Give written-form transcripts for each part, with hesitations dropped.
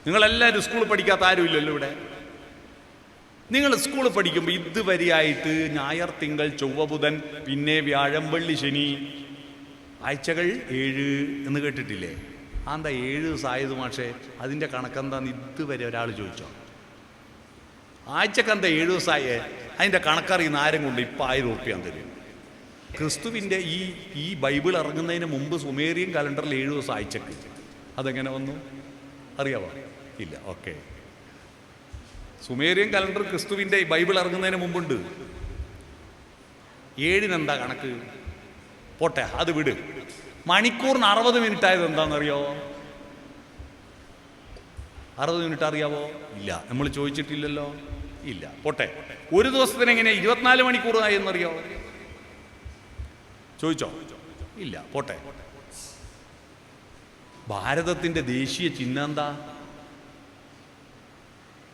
നിങ്ങളെല്ലാവരും സ്കൂളിൽ പഠിക്കാത്ത ആരുമില്ലല്ലോ ഇവിടെ. നിങ്ങൾ സ്കൂളിൽ പഠിക്കുമ്പോൾ ഇതുവരെയായിട്ട് ഞായർ, തിങ്കൾ, ചൊവ്വ, ബുധൻ, പിന്നെ വ്യാഴം, വെള്ളി, ശനി, ആഴ്ചകൾ 7 എന്ന് കേട്ടിട്ടില്ലേ? എന്താ 7 ദിവസമായത് മാഷേ? അതിൻ്റെ കണക്കെന്താന്ന് ഇതുവരെ ഒരാൾ ചോദിച്ചോ? ആഴ്ചക്കെന്താ 7 ദിവസമായേ? അതിൻ്റെ കണക്കറിയുന്ന ആരും കൊണ്ട് ഇപ്പം 1000 ഉറുപ്പ്യ തരും. ക്രിസ്തുവിൻ്റെ ഈ ബൈബിൾ ഇറങ്ങുന്നതിന് മുമ്പ് സുമേറിയൻ കലണ്ടറിൽ 7 ദിവസം ആഴ്ചക്ക്. അതെങ്ങനെ വന്നു അറിയാവോ? ഇല്ല. ഓക്കെ, സുമേറിയൻ കലണ്ടർ ക്രിസ്തുവിൻ്റെ ഈ ബൈബിൾ ഇറങ്ങുന്നതിന് മുമ്പുണ്ട്. 7-നെന്താ കണക്ക്? പോട്ടെ, അത് വിട്. മണിക്കൂറിന് 60 മിനിറ്റ് ആയത് എന്താണെന്നറിയോ? 60 മിനിറ്റ് അറിയാവോ? ഇല്ല, നമ്മൾ ചോദിച്ചിട്ടില്ലല്ലോ. ഇല്ല, പോട്ടെ. ഒരു ദിവസത്തിന് എങ്ങനെ 24 മണിക്കൂർ ആയി എന്നറിയോ? ചോദിച്ചോ? ഇല്ല, പോട്ടെ. ഭാരതത്തിൻ്റെ ദേശീയ ചിഹ്നം എന്താ?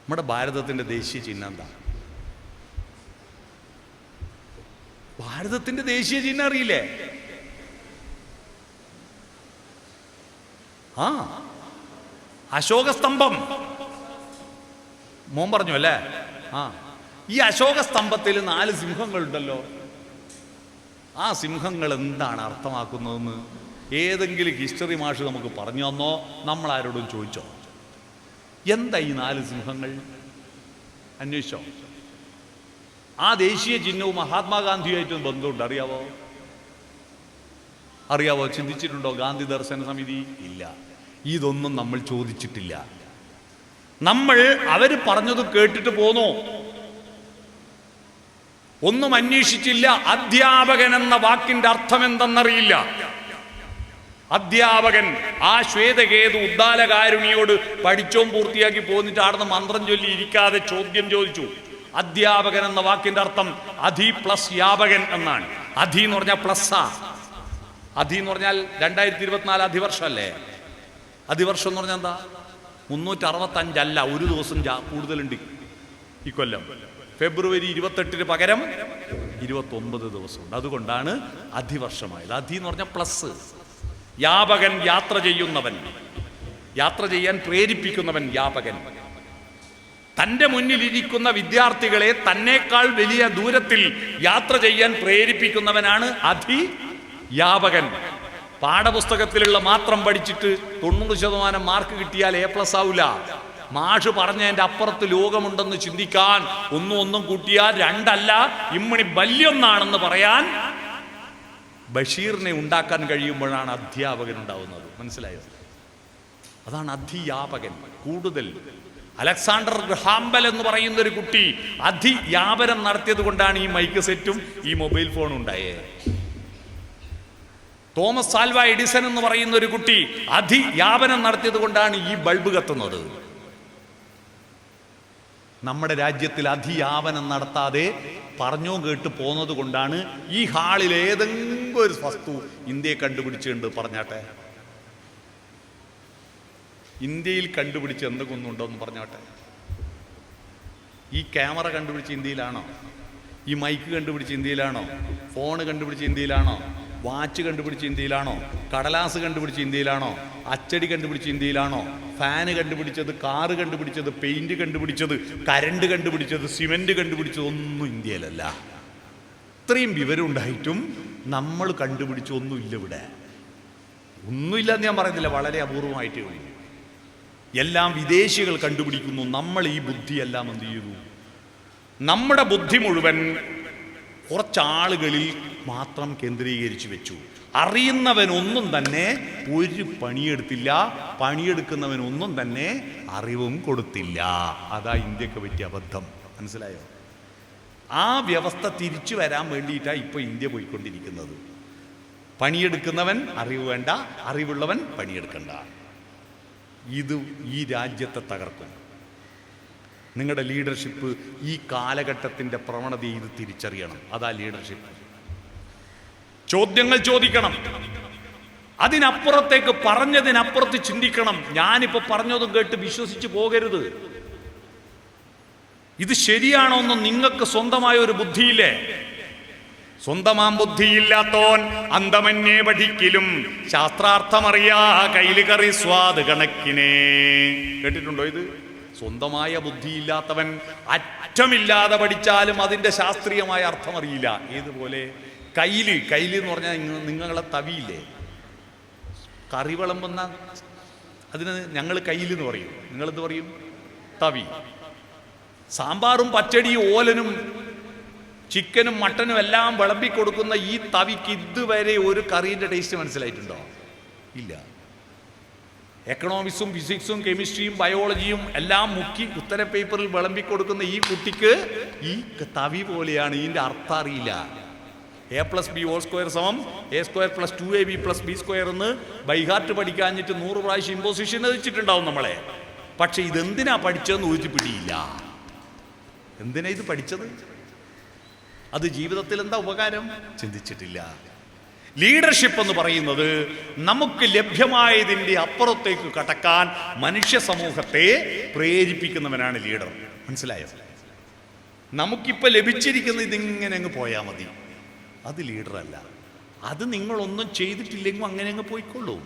നമ്മുടെ ഭാരതത്തിൻ്റെ ദേശീയ ചിഹ്നം എന്താ? ഭാരതത്തിൻ്റെ ദേശീയ ചിഹ്നം അറിയില്ലേ? അശോകസ്തംഭം. മോൻ പറഞ്ഞു അല്ലേ? ഈ അശോകസ്തംഭത്തിൽ 4 സിംഹങ്ങളുണ്ടല്ലോ. ആ സിംഹങ്ങൾ എന്താണ് അർത്ഥമാക്കുന്നതെന്ന് ഏതെങ്കിലും ഹിസ്റ്ററി മാഷ് നമുക്ക് പറഞ്ഞു തന്നോ? നമ്മൾ ആരോടും ചോദിച്ചോ? എന്താ ഈ 4 സിംഹങ്ങൾ? അന്വേഷിച്ചോ? ആ ദേശീയ ചിഹ്നവും മഹാത്മാഗാന്ധിയുമായിട്ടും ബന്ധമുണ്ട്. അറിയാവോ? ചിന്തിച്ചിട്ടുണ്ടോ? ഗാന്ധി ദർശന സമിതി? ഇല്ല. ഇതൊന്നും നമ്മൾ ചോദിച്ചിട്ടില്ല. നമ്മൾ അവർ പറഞ്ഞത് കേട്ടിട്ട് പോന്നു, ഒന്നും അന്വേഷിച്ചില്ല. അധ്യാപകൻ എന്ന വാക്കിന്റെ അർത്ഥം എന്തെന്നറിയില്ല. അധ്യാപകൻ ആ ശ്വേതകേതു ഉദ്ദാലകാരുണിയോട് പഠിച്ചോം പൂർത്തിയാക്കി പോന്നിട്ട് ആടുന്ന് മന്ത്രം ചൊല്ലി ഇരിക്കാതെ ചോദ്യം ചോദിച്ചു. അധ്യാപകൻ എന്ന വാക്കിന്റെ അർത്ഥം അധി പ്ലസ് യാപകൻ എന്നാണ്. അധി എന്ന് പറഞ്ഞാൽ പ്ലസ്സാ. അധി എന്ന് പറഞ്ഞാൽ 2024 അധിവർഷമല്ലേ? അധിവർഷം എന്ന് പറഞ്ഞാൽ എന്താ? 365 അല്ല, ഒരു ദിവസം കൂടുതലുണ്ട് ഈ കൊല്ലം. ഫെബ്രുവരി 28 പകരം 29 ദിവസമുണ്ട്. അതുകൊണ്ടാണ് അധിവർഷമായത്. അധി എന്ന് പറഞ്ഞാൽ പ്ലസ്. യാപകൻ യാത്ര ചെയ്യുന്നവൻ, യാത്ര ചെയ്യാൻ പ്രേരിപ്പിക്കുന്നവൻ യാപകൻ. തൻ്റെ മുന്നിലിരിക്കുന്ന വിദ്യാർത്ഥികളെ തന്നേക്കാൾ വലിയ ദൂരത്തിൽ യാത്ര ചെയ്യാൻ പ്രേരിപ്പിക്കുന്നവനാണ് അധിയാപകൻ. പാഠപുസ്തകത്തിലുള്ള മാത്രം പഠിച്ചിട്ട് 90% മാർക്ക് കിട്ടിയാൽ A+ ആവില്ല. മാഷ് പറഞ്ഞതിൻ്റെ അപ്പുറത്ത് ലോകമുണ്ടെന്ന് ചിന്തിക്കാൻ, ഒന്നും കൂട്ടിയാൽ 2 അല്ല, ഇമ്മണി ബല്യൊന്നാണെന്ന് പറയാൻ ബഷീറിനെ ഉണ്ടാക്കാൻ കഴിയുമ്പോഴാണ് അധ്യാപകൻ ഉണ്ടാവുന്നത്. മനസ്സിലായോ? അതാണ് അധിയാപകൻ. കൂടുതൽ അലക്സാണ്ടർ ഗ്രഹാംബൽ എന്ന് പറയുന്ന ഒരു കുട്ടി അധിയാപനം നടത്തിയത് കൊണ്ടാണ് ഈ മൈക്ക് സെറ്റും ഈ മൊബൈൽ ഫോണും ഉണ്ടായത്. തോമസ് ആൽവ എഡിസൺ എന്ന് പറയുന്ന ഒരു കുട്ടി അധിയാപനം നടത്തിയത് കൊണ്ടാണ് ഈ ബൾബ് കത്തുന്നത്. നമ്മുടെ രാജ്യത്തിൽ അധിയാപനം നടത്താതെ പറഞ്ഞോ കേട്ട് പോന്നത് കൊണ്ടാണ് ഈ ഹാളിൽ ഏതെങ്കിലും ഒരു വസ്തു ഇന്ത്യയെ കണ്ടുപിടിച്ചുണ്ട് പറഞ്ഞാട്ടെ. ഇന്ത്യയിൽ കണ്ടുപിടിച്ച് എന്തെങ്കിലും ഉണ്ടോ എന്ന് പറഞ്ഞോട്ടെ. ഈ ക്യാമറ കണ്ടുപിടിച്ച് ഇന്ത്യയിലാണോ? ഈ മൈക്ക് കണ്ടുപിടിച്ച് ഇന്ത്യയിലാണോ? ഫോണ് കണ്ടുപിടിച്ച് ഇന്ത്യയിലാണോ? വാച്ച് കണ്ടുപിടിച്ച് ഇന്ത്യയിലാണോ? കടലാസ് കണ്ടുപിടിച്ച് ഇന്ത്യയിലാണോ? അച്ചടി കണ്ടുപിടിച്ച് ഇന്ത്യയിലാണോ? ഫാന് കണ്ടുപിടിച്ചത്, കാറ് കണ്ടുപിടിച്ചത്, പെയിന്റ് കണ്ടുപിടിച്ചത്, കരണ്ട് കണ്ടുപിടിച്ചത്, സിമെന്റ് കണ്ടുപിടിച്ചത് ഒന്നും ഇന്ത്യയിലല്ല. ഇത്രയും വിവരം ഉണ്ടായിട്ടും നമ്മൾ കണ്ടുപിടിച്ച ഒന്നുമില്ല ഇവിടെ. ഒന്നുമില്ല എന്ന് ഞാൻ പറയുന്നില്ല, വളരെ അപൂർവമായിട്ടേ ഉള്ളൂ. എല്ലാം വിദേശികൾ കണ്ടുപിടിക്കുന്നു. നമ്മൾ ഈ ബുദ്ധിയെല്ലാം എന്ത് ചെയ്തു? നമ്മുടെ ബുദ്ധി മുഴുവൻ കുറച്ചാളുകളിൽ മാത്രം കേന്ദ്രീകരിച്ചു വെച്ചു. അറിയുന്നവനൊന്നും തന്നെ ഒരു പണിയെടുത്തില്ല, പണിയെടുക്കുന്നവനൊന്നും തന്നെ അറിവും കൊടുത്തില്ല. അതാ ഇന്ത്യക്ക് പറ്റിയ അബദ്ധം. മനസ്സിലായോ? ആ വ്യവസ്ഥ തിരിച്ചു വരാൻ വേണ്ടിയിട്ടാണ് ഇപ്പോൾ ഇന്ത്യ പോയിക്കൊണ്ടിരിക്കുന്നത്. പണിയെടുക്കുന്നവൻ അറിവ് വേണ്ട, അറിവുള്ളവൻ പണിയെടുക്കണ്ട. ഇത് ഈ രാജ്യത്തെ തകർക്കും. നിങ്ങളുടെ ലീഡർഷിപ്പ് ഈ കാലഘട്ടത്തിൻ്റെ പ്രവണത ഇത് തിരിച്ചറിയണം. അതാ ലീഡർഷിപ്പ്. ചോദ്യങ്ങൾ ചോദിക്കണം, അതിനപ്പുറത്തേക്ക് പറഞ്ഞതിനപ്പുറത്ത് ചിന്തിക്കണം. ഞാനിപ്പോൾ പറഞ്ഞതും കേട്ട് വിശ്വസിച്ച് പോകരുത്. ഇത് ശരിയാണോ എന്ന് നിങ്ങൾക്ക് സ്വന്തമായ ഒരു ബുദ്ധിയില്ലേ? സ്വന്തമാം ബുദ്ധിയില്ലാത്തോൻ അന്തമന്യേ പഠിക്കലും ശാസ്ത്രാർത്ഥമറിയാ കയ്യില് കറി സ്വാദ് കണക്കിനെ. കേട്ടിട്ടുണ്ടോ ഇത്? സ്വന്തമായ ബുദ്ധിയില്ലാത്തവൻ അറ്റമില്ലാതെ പഠിച്ചാലും അതിൻ്റെ ശാസ്ത്രീയമായ അർത്ഥം അറിയില്ല. ഏതുപോലെ കയ്യില് എന്ന് പറഞ്ഞാൽ നിങ്ങളെ തവിയില്ലേ, കറി വിളമ്പുന്ന അതിന് ഞങ്ങൾ കയ്യിലെന്ന് പറയും, നിങ്ങളെന്ത് പറയും? തവി. സാമ്പാറും പച്ചടിയും ഓലനും ചിക്കനും മട്ടനും എല്ലാം വിളമ്പിക്കൊടുക്കുന്ന ഈ തവിക്ക് ഇതുവരെ ഒരു കറീൻ്റെ ടേസ്റ്റ് മനസ്സിലായിട്ടുണ്ടോ? ഇല്ല. എക്കണോമിക്സും ഫിസിക്സും കെമിസ്ട്രിയും ബയോളജിയും എല്ലാം മുക്കി ഉത്തര പേപ്പറിൽ വിളമ്പിക്കൊടുക്കുന്ന ഈ കുട്ടിക്ക് ഈ തവി പോലെയാണ്, ഇതിൻ്റെ അർത്ഥം അറിയില്ല. a+b² = a² + 2ab + b² എന്ന് ബൈഹാർട്ട് പഠിക്കാഞ്ഞിട്ട് 100 പ്രാവശ്യം ഇമ്പോസിഷൻ വെച്ചിട്ടുണ്ടാവും നമ്മളെ. പക്ഷെ ഇതെന്തിനാ പഠിച്ചതെന്ന് ഊറ്റി പിടിയില്ല. എന്തിനാ ഇത് പഠിച്ചത്? അത് ജീവിതത്തിൽ എന്താ ഉപകാരം ചിന്തിച്ചിട്ടില്ല. ലീഡർഷിപ്പ് എന്ന് പറയുന്നത് നമുക്ക് ലഭ്യമായതിൻ്റെ അപ്പുറത്തേക്ക് കടക്കാൻ മനുഷ്യ സമൂഹത്തെ പ്രേരിപ്പിക്കുന്നവനാണ് ലീഡർ. മനസ്സിലായോ? നമുക്കിപ്പോൾ ലഭിച്ചിരിക്കുന്നത് ഇതിങ്ങനെ അങ്ങ് പോയാൽ മതി, അത് ലീഡറല്ല. അത് നിങ്ങളൊന്നും ചെയ്തിട്ടില്ലെങ്കിൽ അങ്ങനെ അങ്ങ് പോയിക്കൊള്ളൂ.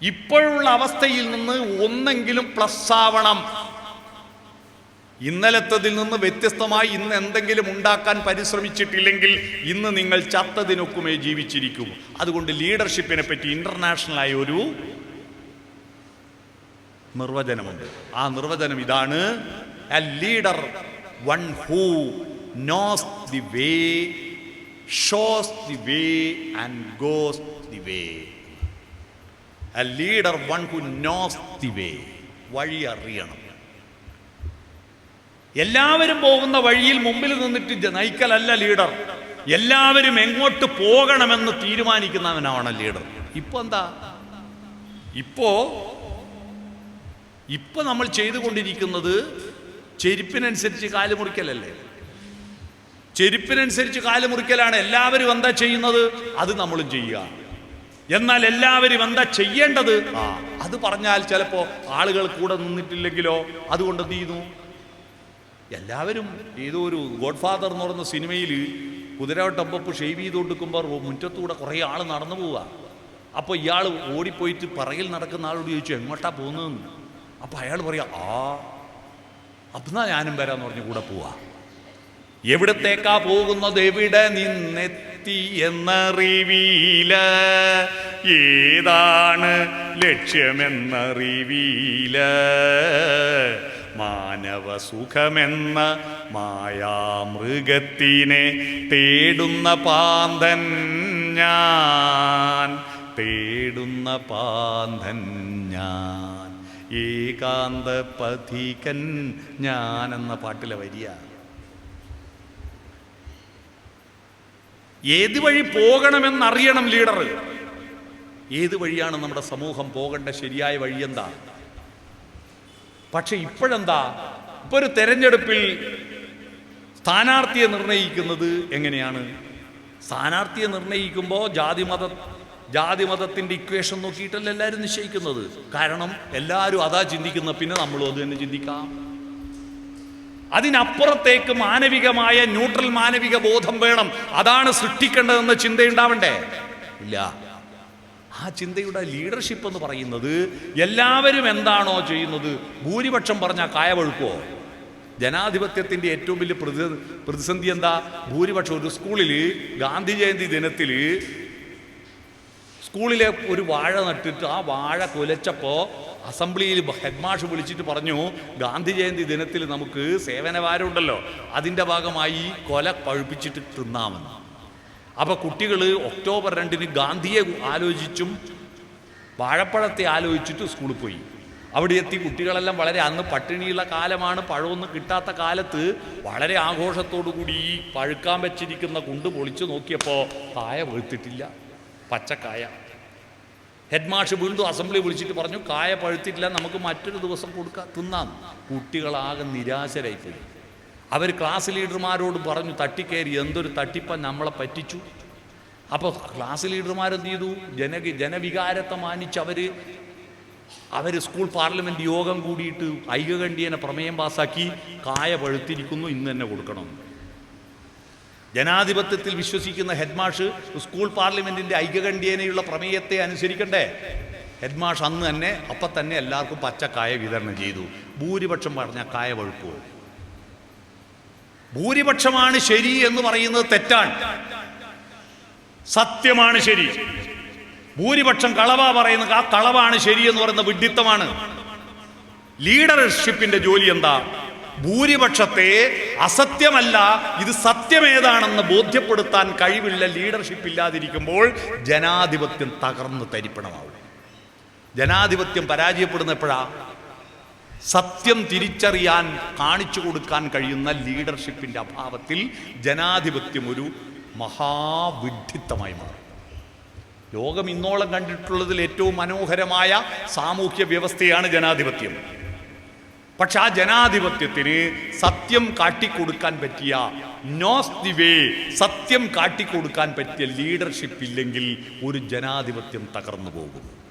ഇപ്പോഴുള്ള അവസ്ഥയിൽ നിന്ന് ഒന്നെങ്കിലും പ്ലസ് ആവണം. ഇന്നലത്തതിൽ നിന്ന് വ്യത്യസ്തമായി ഇന്ന് എന്തെങ്കിലും ഉണ്ടാക്കാൻ പരിശ്രമിച്ചിട്ടില്ലെങ്കിൽ ഇന്ന് നിങ്ങൾ ചത്തതിനൊക്കുമേ ജീവിച്ചിരിക്കും. അതുകൊണ്ട് ലീഡർഷിപ്പിനെ പറ്റി ഇന്റർനാഷണലായ ഒരു നിർവചനമുണ്ട്. ആ നിർവചനം ഇതാണ്: A leader one who knows the way, shows the way and goes the way. A leader one who knows the way, വഴി അറിയണം. എല്ലാവരും പോകുന്ന വഴിയിൽ മുമ്പിൽ നിന്നിട്ട് നയിക്കലല്ല ലീഡർ. എല്ലാവരും എങ്ങോട്ട് പോകണമെന്ന് തീരുമാനിക്കുന്നവനാണ് ലീഡർ. ഇപ്പൊ എന്താ? ഇപ്പൊ നമ്മൾ ചെയ്തുകൊണ്ടിരിക്കുന്നത് ചെരുപ്പിനനുസരിച്ച് കാലുമുറിക്കലല്ലേ? ചെരുപ്പിനനുസരിച്ച് കാലുമുറിക്കലാണ്. എല്ലാവരും എന്താ ചെയ്യുന്നത് അത് നമ്മളും ചെയ്യുക. എന്നാൽ എല്ലാവരും എന്താ ചെയ്യേണ്ടത് അത് പറഞ്ഞാൽ ചിലപ്പോ ആളുകൾ കൂടെ നിന്നിട്ടില്ലെങ്കിലോ അതുകൊണ്ട് എന്ത് ചെയ്യുന്നു? എല്ലാവരും ഏതോ ഒരു ഗോഡ് ഫാദർ എന്ന് പറയുന്ന സിനിമയിൽ കുതിരവട്ടമ്പപ്പ് ഷെയ്വ് ചെയ്ത് കൊടുക്കുമ്പോൾ മുറ്റത്തൂടെ കുറേ ആൾ നടന്നു പോവുക. അപ്പോൾ ഇയാൾ ഓടിപ്പോയിട്ട് പറയിൽ നടക്കുന്ന ആളോട് ചോദിച്ചു എങ്ങോട്ടാ പോകുന്നതെന്ന്. അപ്പോൾ അയാൾ പറയാ അപ്പന്നാ ഞാനും വരാന്ന് പറഞ്ഞ് കൂടെ പോവാ. എവിടത്തേക്കാ പോകുന്നത്, എവിടെ നിന്നെത്തി എന്നറിവീല, ഏതാണ് ലക്ഷ്യമെന്നറിവീല, മാനവ സുഖമെന്ന മായാമൃഗത്തിനെ തേടുന്ന പാന്തൻ ഞാൻ, തേടുന്ന പാന്തൻ ഞാൻ, ഏകാന്ത പഥികൻ ഞാൻ എന്ന പാട്ടിലെ വരിയ. ഏത് വഴി പോകണമെന്നറിയണം ലീഡർ. ഏത് വഴിയാണ് നമ്മുടെ സമൂഹം പോകേണ്ട ശരിയായ വഴി എന്താ? പക്ഷെ ഇപ്പോഴെന്താ? ഇപ്പൊ ഒരു തെരഞ്ഞെടുപ്പിൽ സ്ഥാനാർത്ഥിയെ നിർണയിക്കുന്നത് എങ്ങനെയാണ്? സ്ഥാനാർത്ഥിയെ നിർണയിക്കുമ്പോൾ ജാതിമതത്തിന്റെ ഇക്വേഷൻ നോക്കിയിട്ടല്ല എല്ലാവരും നിശ്ചയിക്കുന്നത്. കാരണം എല്ലാവരും അതാ ചിന്തിക്കുന്ന, പിന്നെ നമ്മളും അത് തന്നെ ചിന്തിക്കാം. അതിനപ്പുറത്തേക്ക് മാനവികമായ ന്യൂട്രൽ മാനവിക ബോധം വേണം. അതാണ് സൃഷ്ടിക്കേണ്ടതെന്ന ചിന്തയുണ്ടാവണ്ടേ? ഇല്ല. ആ ചിന്തയുടെ ലീഡർഷിപ്പ് എന്ന് പറയുന്നത് എല്ലാവരും എന്താണോ ചെയ്യുന്നത്, ഭൂരിപക്ഷം പറഞ്ഞാൽ കായ വഴുക്കുമോ? ജനാധിപത്യത്തിൻ്റെ ഏറ്റവും വലിയ പ്രതിസന്ധി എന്താ? ഭൂരിപക്ഷം. ഒരു സ്കൂളിൽ ഗാന്ധി ജയന്തി ദിനത്തിൽ സ്കൂളിലെ ഒരു വാഴ നട്ടിട്ട് ആ വാഴ കുലച്ചപ്പോൾ അസംബ്ലിയിൽ ഹെഡ്മാഷ് വിളിച്ചിട്ട് പറഞ്ഞു, ഗാന്ധി ജയന്തി ദിനത്തിൽ നമുക്ക് സേവനവാരമുണ്ടല്ലോ, അതിൻ്റെ ഭാഗമായി കൊല പഴുപ്പിച്ചിട്ട് തിന്നാമെന്ന്. അപ്പോൾ കുട്ടികൾ ഒക്ടോബർ 2 ഗാന്ധിയെ ആലോചിച്ചും വാഴപ്പഴത്തെ ആലോചിച്ചിട്ട് സ്കൂളിൽ പോയി. അവിടെ എത്തി കുട്ടികളെല്ലാം വളരെ, അന്ന് പട്ടിണിയുള്ള കാലമാണ്, പഴമൊന്നും കിട്ടാത്ത കാലത്ത് വളരെ ആഘോഷത്തോടു കൂടി ഈ പഴുക്കാൻ വെച്ചിരിക്കുന്ന കുണ്ട് പൊളിച്ചു നോക്കിയപ്പോൾ കായ പഴുത്തിട്ടില്ല, പച്ചക്കായ. ഹെഡ്മാഷ് വീണ്ടും അസംബ്ലി വിളിച്ചിട്ട് പറഞ്ഞു, കായ പഴുത്തിട്ടില്ല, നമുക്ക് മറ്റൊരു ദിവസം തിന്നാം. കുട്ടികളാകെ നിരാശരായിപ്പോയി. അവർ ക്ലാസ് ലീഡർമാരോട് പറഞ്ഞു, തട്ടിക്കയറി, എന്തൊരു തട്ടിപ്പ നമ്മളെ പറ്റിച്ചു. അപ്പോൾ ക്ലാസ് ലീഡർമാരെന്ത് ചെയ്തു? ജനവികാരത്തെ മാനിച്ച് അവർ സ്കൂൾ പാർലമെൻറ്റ് യോഗം കൂടിയിട്ട് ഐകകണ്ഠ്യേന പ്രമേയം പാസാക്കി, കായ പഴുത്തിരിക്കുന്നു, ഇന്ന് തന്നെ കൊടുക്കണം. ജനാധിപത്യത്തിൽ വിശ്വസിക്കുന്ന ഹെഡ്മാഷ് സ്കൂൾ പാർലമെന്റിന്റെ ഐക്യകണ്ഠ്യേനയുള്ള പ്രമേയത്തെ അനുസരിക്കണ്ടേ? ഹെഡ്മാഷ് അന്ന് തന്നെ അപ്പം തന്നെ എല്ലാവർക്കും പച്ചക്കായ വിതരണം ചെയ്തു. ഭൂരിപക്ഷം പറഞ്ഞ കായ വഴുക്കുമോ? ഭൂരിപക്ഷമാണ് ശരി എന്ന് പറയുന്നത് തെറ്റാണ്. സത്യമാണ് ശരി. ഭൂരിപക്ഷം കളവാ പറയുന്നത്, ആ കളവാണ് ശരി എന്ന് പറയുന്ന വിഡ്ഢിത്തമാണ്. ലീഡർഷിപ്പിന്റെ ജോലി എന്താ? ഭൂരിപക്ഷത്തെ അസത്യമല്ല, ഇത് സത്യമേതാണെന്ന് ബോധ്യപ്പെടുത്താൻ കഴിവുള്ള ലീഡർഷിപ്പ് ഇല്ലാതിരിക്കുമ്പോൾ ജനാധിപത്യം തകർന്ന് തരിപ്പണമാവും. ജനാധിപത്യം പരാജയപ്പെടുന്ന എപ്പോഴാ? സത്യം തിരിച്ചറിയാൻ കാണിച്ചു കൊടുക്കാൻ കഴിയുന്ന ലീഡർഷിപ്പിന്റെ അഭാവത്തിൽ ജനാധിപത്യം ഒരു മഹാവിഡ്ഢിത്തമായി മാറും. ലോകം ഇന്നോളം കണ്ടിട്ടുള്ളതിൽ ഏറ്റവും മനോഹരമായ സാമൂഹ്യ വ്യവസ്ഥയാണ് ജനാധിപത്യം. പക്ഷെ ആ ജനാധിപത്യത്തിന് സത്യം കാട്ടിക്കൊടുക്കാൻ പറ്റിയ നോസ് ദി വേ, സത്യം കാട്ടിക്കൊടുക്കാൻ പറ്റിയ ലീഡർഷിപ്പ് ഇല്ലെങ്കിൽ ഒരു ജനാധിപത്യം തകർന്നു പോകും.